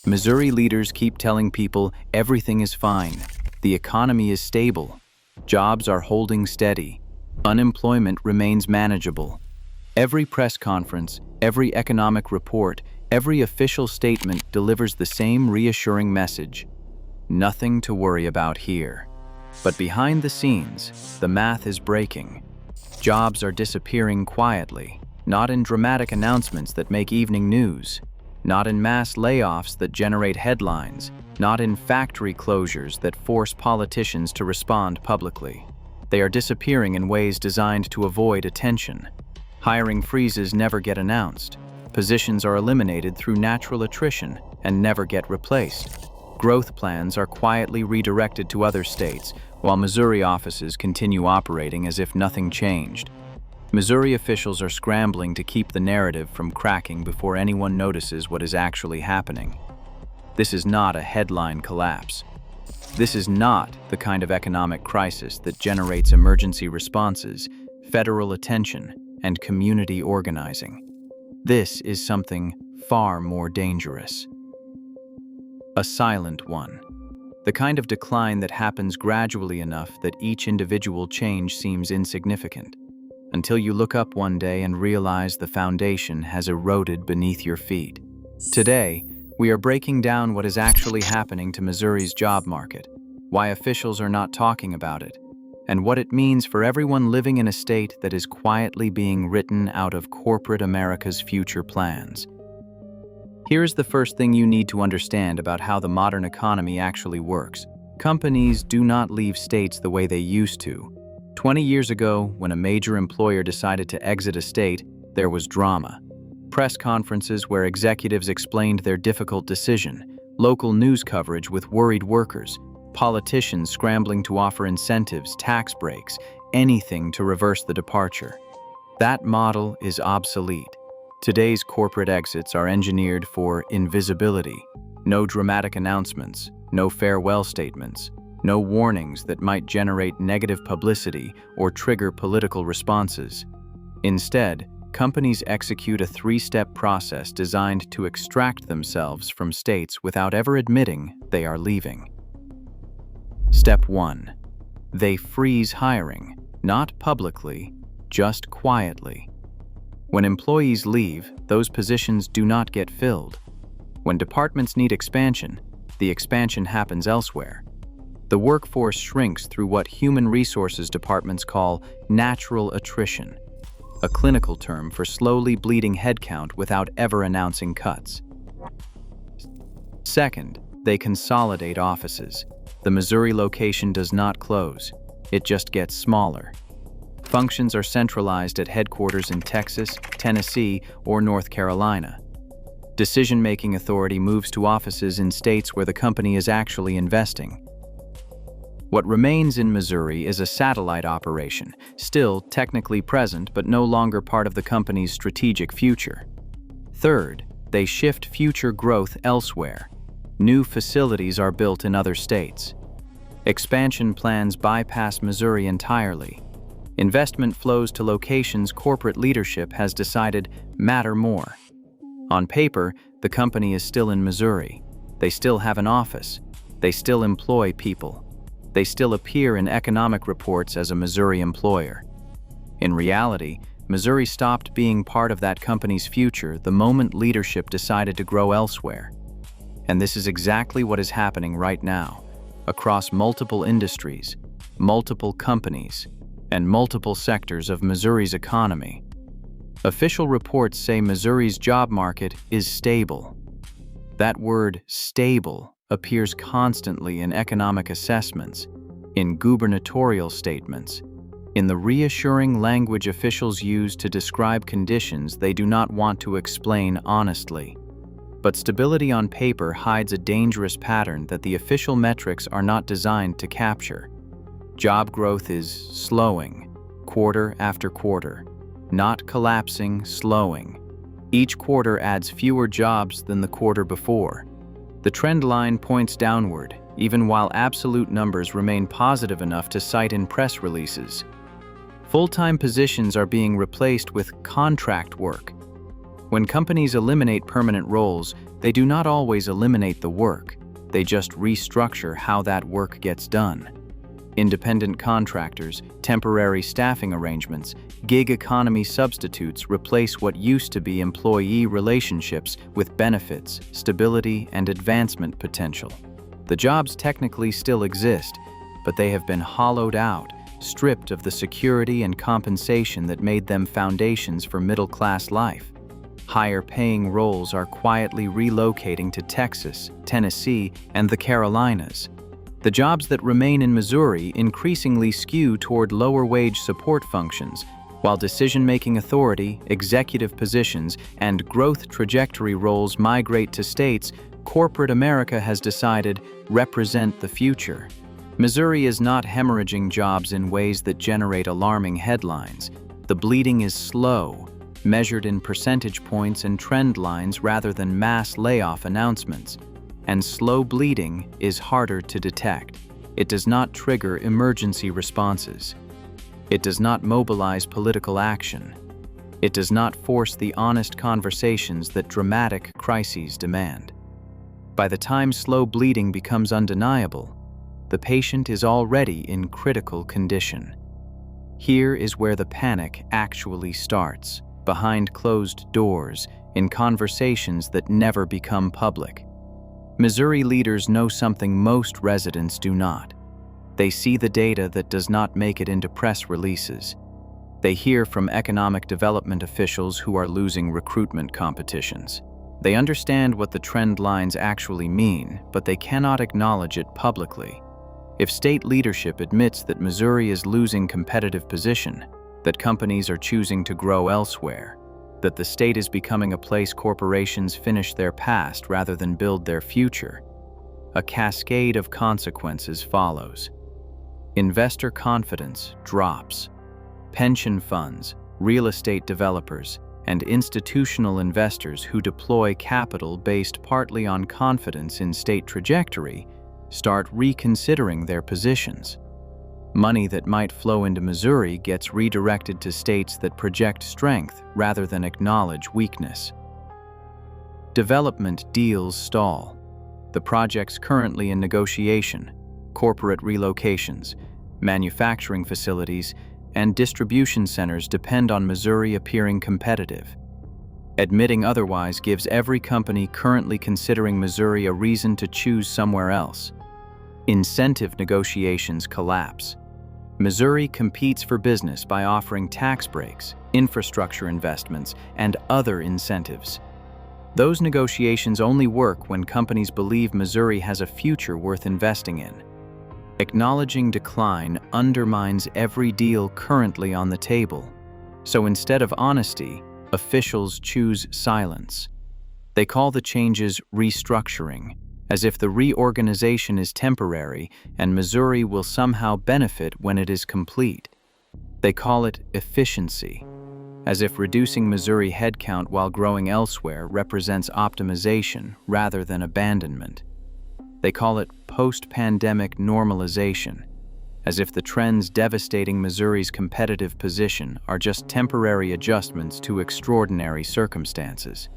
Missouri leaders keep telling people everything is fine, the economy is stable, jobs are holding steady, unemployment remains manageable. Every press conference, every economic report, every official statement delivers the same reassuring message. Nothing to worry about here. But behind the scenes, the math is breaking. Jobs are disappearing quietly, not in dramatic announcements that make evening news, not in mass layoffs that generate headlines, not in factory closures that force politicians to respond publicly. They are disappearing in ways designed to avoid attention. Hiring freezes never get announced. Positions are eliminated through natural attrition and never get replaced. Growth plans are quietly redirected to other states, while Missouri offices continue operating as if nothing changed. Missouri officials are scrambling to keep the narrative from cracking before anyone notices what is actually happening. This is not a headline collapse. This is not the kind of economic crisis that generates emergency responses, federal attention, and community organizing. This is something far more dangerous. A silent one. The kind of decline that happens gradually enough that each individual change seems insignificant, until you look up one day and realize the foundation has eroded beneath your feet. Today, we are breaking down what is actually happening to Missouri's job market, why officials are not talking about it, and what it means for everyone living in a state that is quietly being written out of corporate America's future plans. Here's the first thing you need to understand about how the modern economy actually works. Companies do not leave states the way they used to. 20 years ago, when a major employer decided to exit a state, there was drama. Press conferences where executives explained their difficult decision, local news coverage with worried workers, politicians scrambling to offer incentives, tax breaks, anything to reverse the departure. That model is obsolete. Today's corporate exits are engineered for invisibility. No dramatic announcements, no farewell statements, no warnings that might generate negative publicity or trigger political responses. Instead, companies execute a three-step process designed to extract themselves from states without ever admitting they are leaving. Step 1. They freeze hiring, not publicly, just quietly. When employees leave, those positions do not get filled. When departments need expansion, the expansion happens elsewhere. The workforce shrinks through what human resources departments call natural attrition, a clinical term for slowly bleeding headcount without ever announcing cuts. Second, they consolidate offices. The Missouri location does not close, it just gets smaller. Functions are centralized at headquarters in Texas, Tennessee, or North Carolina. Decision-making authority moves to offices in states where the company is actually investing. What remains in Missouri is a satellite operation, still technically present but no longer part of the company's strategic future. Third, they shift future growth elsewhere. New facilities are built in other states. Expansion plans bypass Missouri entirely. Investment flows to locations corporate leadership has decided matter more. On paper, the company is still in Missouri. They still have an office. They still employ people. They still appear in economic reports as a Missouri employer. In reality, Missouri stopped being part of that company's future the moment leadership decided to grow elsewhere. And this is exactly what is happening right now, across multiple industries, multiple companies, and multiple sectors of Missouri's economy. Official reports say Missouri's job market is stable. That word stable appears constantly in economic assessments, in gubernatorial statements, in the reassuring language officials use to describe conditions they do not want to explain honestly. But stability on paper hides a dangerous pattern that the official metrics are not designed to capture. Job growth is slowing, quarter after quarter, not collapsing, slowing. Each quarter adds fewer jobs than the quarter before. The trend line points downward, even while absolute numbers remain positive enough to cite in press releases. Full-time positions are being replaced with contract work. When companies eliminate permanent roles, they do not always eliminate the work. They just restructure how that work gets done. Independent contractors, temporary staffing arrangements, gig economy substitutes replace what used to be employee relationships with benefits, stability, and advancement potential. The jobs technically still exist, but they have been hollowed out, stripped of the security and compensation that made them foundations for middle-class life. Higher-paying roles are quietly relocating to Texas, Tennessee, and the Carolinas. The jobs that remain in Missouri increasingly skew toward lower-wage support functions, while decision-making authority, executive positions, and growth trajectory roles migrate to states corporate America has decided represent the future. Missouri is not hemorrhaging jobs in ways that generate alarming headlines. The bleeding is slow, measured in percentage points and trend lines rather than mass layoff announcements. And slow bleeding is harder to detect. It does not trigger emergency responses. It does not mobilize political action. It does not force the honest conversations that dramatic crises demand. By the time slow bleeding becomes undeniable, the patient is already in critical condition. Here is where the panic actually starts, behind closed doors, in conversations that never become public. Missouri leaders know something most residents do not. They see the data that does not make it into press releases. They hear from economic development officials who are losing recruitment competitions. They understand what the trend lines actually mean, but they cannot acknowledge it publicly. If state leadership admits that Missouri is losing competitive position, that companies are choosing to grow elsewhere, that the state is becoming a place corporations finish their past rather than build their future, a cascade of consequences follows. Investor confidence drops. Pension funds, real estate developers, and institutional investors who deploy capital based partly on confidence in state trajectory start reconsidering their positions. Money that might flow into Missouri gets redirected to states that project strength rather than acknowledge weakness. Development deals stall. The projects currently in negotiation, corporate relocations, manufacturing facilities, and distribution centers depend on Missouri appearing competitive. Admitting otherwise gives every company currently considering Missouri a reason to choose somewhere else. Incentive negotiations collapse. Missouri competes for business by offering tax breaks, infrastructure investments, and other incentives. Those negotiations only work when companies believe Missouri has a future worth investing in. Acknowledging decline undermines every deal currently on the table. So instead of honesty, officials choose silence. They call the changes restructuring, as if the reorganization is temporary and Missouri will somehow benefit when it is complete. They call it efficiency, as if reducing Missouri headcount while growing elsewhere represents optimization rather than abandonment. They call it post-pandemic normalization, as if the trends devastating Missouri's competitive position are just temporary adjustments to extraordinary circumstances.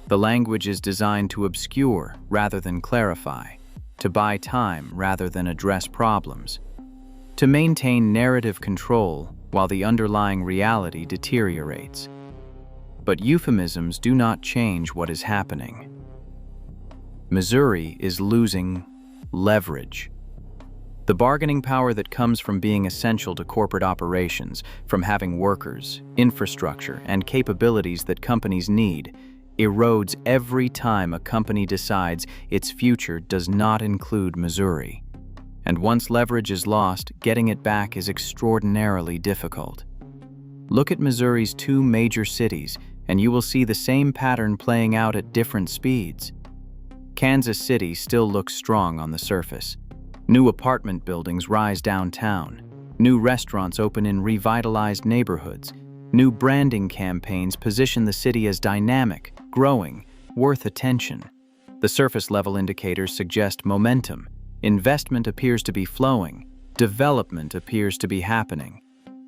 The language is designed to obscure rather than clarify, to buy time rather than address problems, to maintain narrative control while the underlying reality deteriorates. But euphemisms do not change what is happening. Missouri is losing leverage. The bargaining power that comes from being essential to corporate operations, from having workers, infrastructure, and capabilities that companies need, erodes every time a company decides its future does not include Missouri. And once leverage is lost, getting it back is extraordinarily difficult. Look at Missouri's two major cities, and you will see the same pattern playing out at different speeds. Kansas City still looks strong on the surface. New apartment buildings rise downtown. New restaurants open in revitalized neighborhoods. New branding campaigns position the city as dynamic, growing, worth attention. The surface-level indicators suggest momentum. Investment appears to be flowing. Development appears to be happening.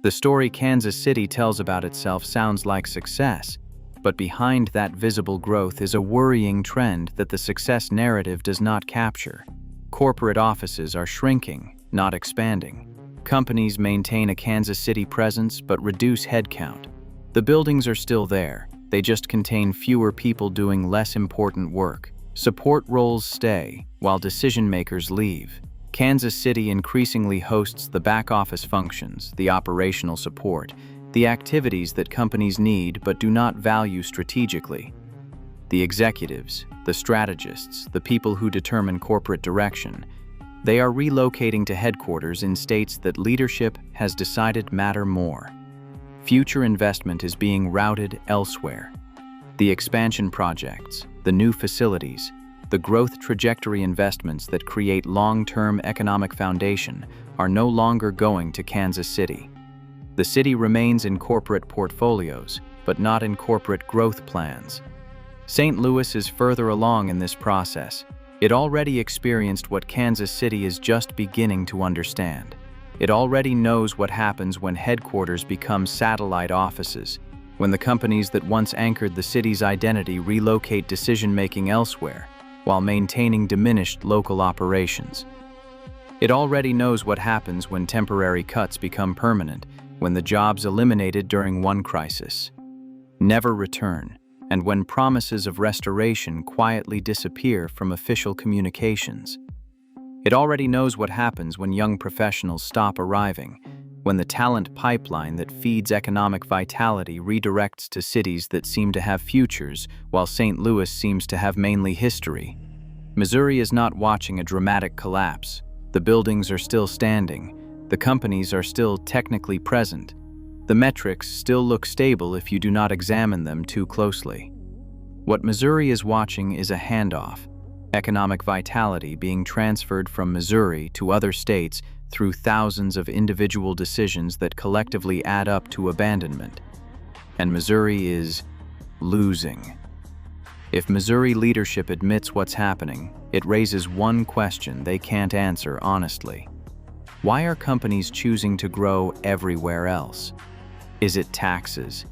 The story Kansas City tells about itself sounds like success, But behind that visible growth is a worrying trend that the success narrative does not capture. Corporate offices are shrinking, not expanding. Companies maintain a Kansas City presence but reduce headcount. The buildings are still there, they just contain fewer people doing less important work. Support roles stay, while decision-makers leave. Kansas City increasingly hosts the back-office functions, the operational support, the activities that companies need but do not value strategically. The executives, the strategists, the people who determine corporate direction, they are relocating to headquarters in states that leadership has decided matter more. Future investment is being routed elsewhere. The expansion projects, the new facilities, the growth trajectory investments that create long-term economic foundation are no longer going to Kansas City. The city remains in corporate portfolios, but not in corporate growth plans. St. Louis is further along in this process. It already experienced what Kansas City is just beginning to understand. It already knows what happens when headquarters become satellite offices, when the companies that once anchored the city's identity relocate decision-making elsewhere, while maintaining diminished local operations. It already knows what happens when temporary cuts become permanent, when the jobs eliminated during one crisis never return, and when promises of restoration quietly disappear from official communications. It already knows what happens when young professionals stop arriving, when the talent pipeline that feeds economic vitality redirects to cities that seem to have futures, while St. Louis seems to have mainly history. Missouri is not watching a dramatic collapse. The buildings are still standing. The companies are still technically present. The metrics still look stable if you do not examine them too closely. What Missouri is watching is a handoff, economic vitality being transferred from Missouri to other states through thousands of individual decisions that collectively add up to abandonment. And Missouri is losing. If Missouri leadership admits what's happening, it raises one question they can't answer honestly. Why are companies choosing to grow everywhere else? Is it taxes?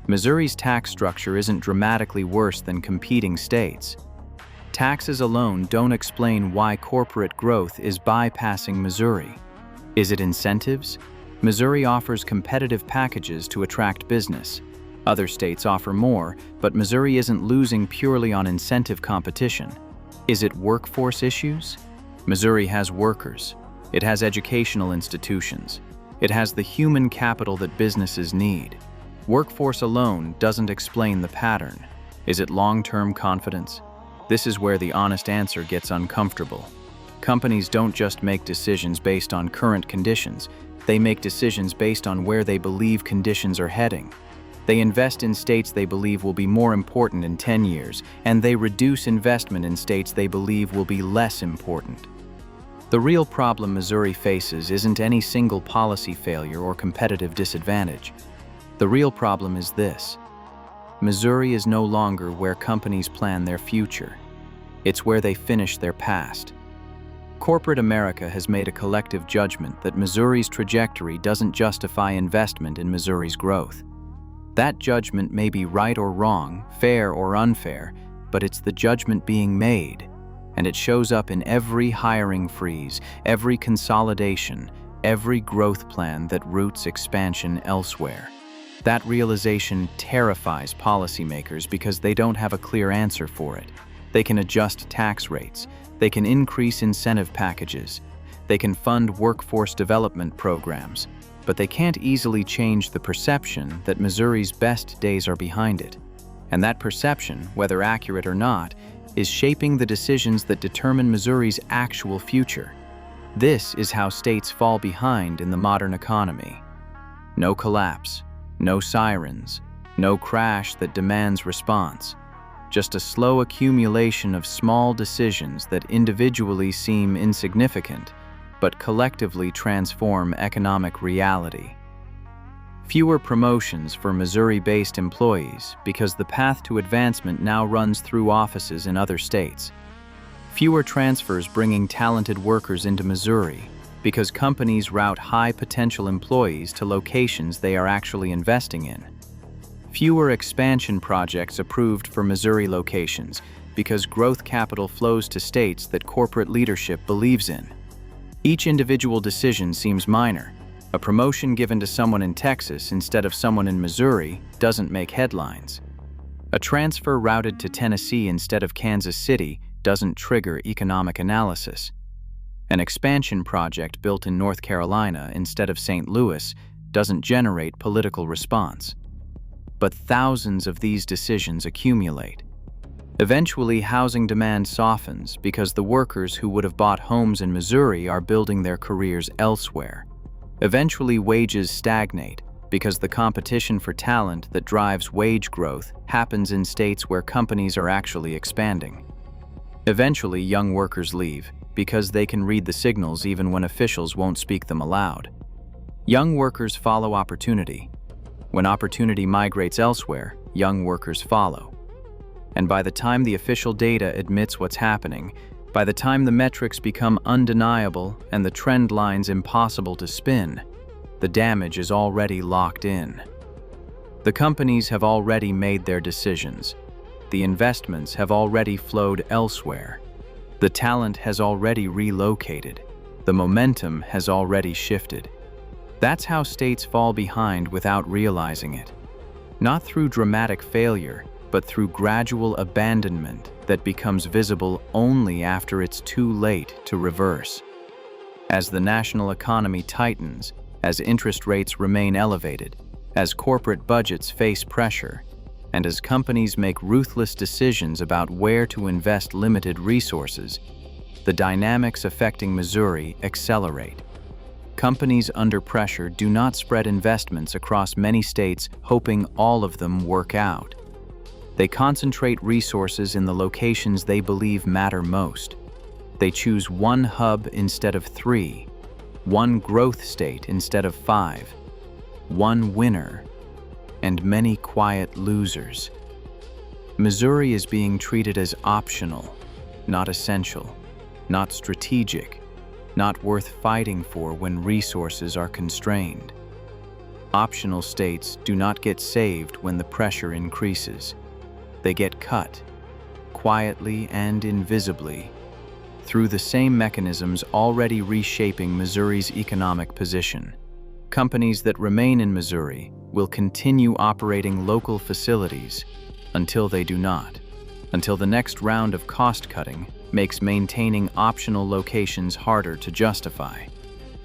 Missouri's tax structure isn't dramatically worse than competing states. Taxes alone don't explain why corporate growth is bypassing Missouri. Is it incentives? Missouri offers competitive packages to attract business. Other states offer more, but Missouri isn't losing purely on incentive competition. Is it workforce issues? Missouri has workers. It has educational institutions. It has the human capital that businesses need. Workforce alone doesn't explain the pattern. Is it long-term confidence? This is where the honest answer gets uncomfortable. Companies don't just make decisions based on current conditions. They make decisions based on where they believe conditions are heading. They invest in states they believe will be more important in 10 years, and they reduce investment in states they believe will be less important. The real problem Missouri faces isn't any single policy failure or competitive disadvantage. The real problem is this: Missouri is no longer where companies plan their future. It's where they finish their past. Corporate America has made a collective judgment that Missouri's trajectory doesn't justify investment in Missouri's growth. That judgment may be right or wrong, fair or unfair, but it's the judgment being made. And it shows up in every hiring freeze, every consolidation, every growth plan that roots expansion elsewhere. That realization terrifies policymakers because they don't have a clear answer for it. They can adjust tax rates, they can increase incentive packages, they can fund workforce development programs, but they can't easily change the perception that Missouri's best days are behind it. And that perception, whether accurate or not, is shaping the decisions that determine Missouri's actual future. This is how states fall behind in the modern economy. No collapse, no sirens, no crash that demands response. Just a slow accumulation of small decisions that individually seem insignificant, but collectively transform economic reality. Fewer promotions for Missouri-based employees because the path to advancement now runs through offices in other states. Fewer transfers bringing talented workers into Missouri because companies route high-potential employees to locations they are actually investing in. Fewer expansion projects approved for Missouri locations because growth capital flows to states that corporate leadership believes in. Each individual decision seems minor. A promotion given to someone in Texas instead of someone in Missouri doesn't make headlines. A transfer routed to Tennessee instead of Kansas City doesn't trigger economic analysis. An expansion project built in North Carolina instead of St. Louis doesn't generate political response. But thousands of these decisions accumulate. Eventually, housing demand softens because the workers who would have bought homes in Missouri are building their careers elsewhere. Eventually, wages stagnate because the competition for talent that drives wage growth happens in states where companies are actually expanding. Eventually, young workers leave because they can read the signals even when officials won't speak them aloud. Young workers follow opportunity. When opportunity migrates elsewhere, young workers follow. And by the time the official data admits what's happening, by the time the metrics become undeniable and the trend lines impossible to spin, the damage is already locked in. The companies have already made their decisions. The investments have already flowed elsewhere. The talent has already relocated. The momentum has already shifted. That's how states fall behind without realizing it. Not through dramatic failure, but through gradual abandonment that becomes visible only after it's too late to reverse. As the national economy tightens, as interest rates remain elevated, as corporate budgets face pressure, and as companies make ruthless decisions about where to invest limited resources, the dynamics affecting Missouri accelerate. Companies under pressure do not spread investments across many states hoping all of them work out. They concentrate resources in the locations they believe matter most. They choose one hub instead of 3, one growth state instead of 5, one winner, and many quiet losers. Missouri is being treated as optional, not essential, not strategic, not worth fighting for when resources are constrained. Optional states do not get saved when the pressure increases. They get cut, quietly and invisibly, through the same mechanisms already reshaping Missouri's economic position. Companies that remain in Missouri will continue operating local facilities until they do not, until the next round of cost-cutting makes maintaining optional locations harder to justify.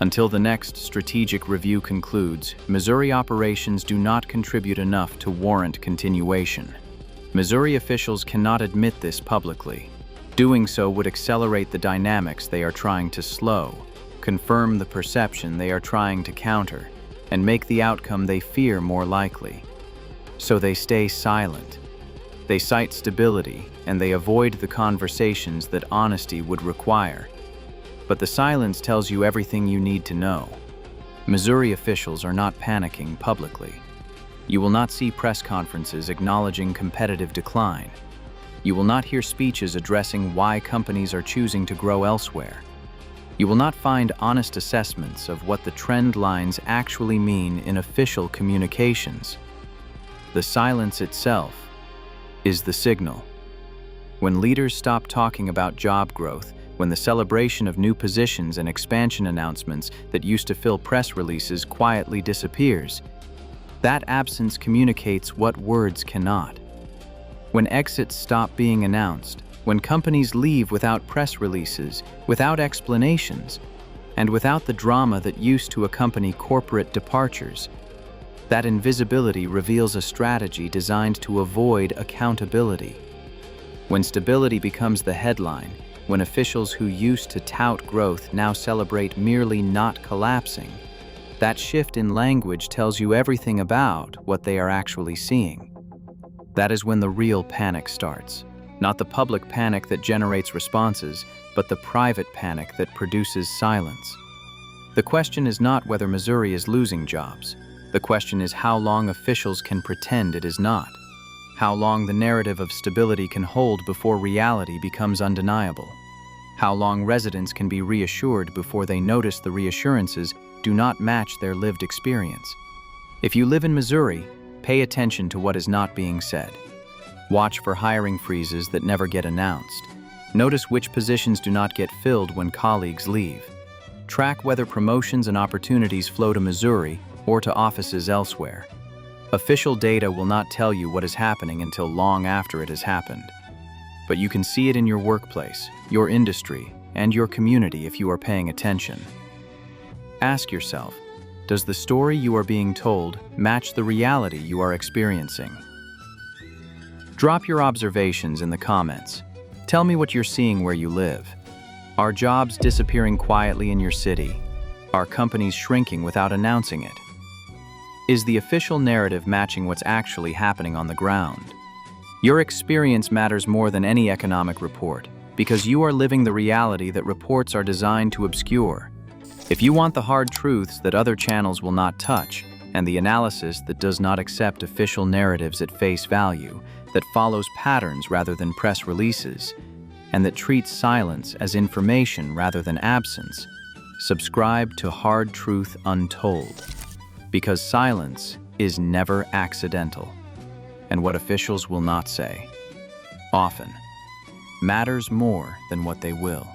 Until the next strategic review concludes, Missouri operations do not contribute enough to warrant continuation. Missouri officials cannot admit this publicly. Doing so would accelerate the dynamics they are trying to slow, confirm the perception they are trying to counter, and make the outcome they fear more likely. So they stay silent. They cite stability, and they avoid the conversations that honesty would require. But the silence tells you everything you need to know. Missouri officials are not panicking publicly. You will not see press conferences acknowledging competitive decline. You will not hear speeches addressing why companies are choosing to grow elsewhere. You will not find honest assessments of what the trend lines actually mean in official communications. The silence itself is the signal. When leaders stop talking about job growth, when the celebration of new positions and expansion announcements that used to fill press releases quietly disappears, that absence communicates what words cannot. When exits stop being announced, when companies leave without press releases, without explanations, and without the drama that used to accompany corporate departures, that invisibility reveals a strategy designed to avoid accountability. When stability becomes the headline, when officials who used to tout growth now celebrate merely not collapsing, that shift in language tells you everything about what they are actually seeing. That is when the real panic starts. Not the public panic that generates responses, but the private panic that produces silence. The question is not whether Missouri is losing jobs. The question is how long officials can pretend it is not. How long the narrative of stability can hold before reality becomes undeniable. How long residents can be reassured before they notice the reassurances do not match their lived experience. If you live in Missouri, Pay attention to what is not being said. Watch for hiring freezes that never get announced. Notice which positions do not get filled when colleagues leave. Track whether promotions and opportunities flow to Missouri or to offices elsewhere. Official data will not tell you what is happening until long after it has happened. But you can see it in your workplace, your industry, and your community if you are paying attention. Ask yourself, does the story you are being told match the reality you are experiencing? Drop your observations in the comments. Tell me what you're seeing where you live. Are jobs disappearing quietly in your city? Are companies shrinking without announcing it? Is the official narrative matching what's actually happening on the ground? Your experience matters more than any economic report, because you are living the reality that reports are designed to obscure. If you want the hard truths that other channels will not touch, and the analysis that does not accept official narratives at face value, that follows patterns rather than press releases, and that treats silence as information rather than absence, subscribe to Hard Truth Untold. Because silence is never accidental, and what officials will not say often matters more than what they will.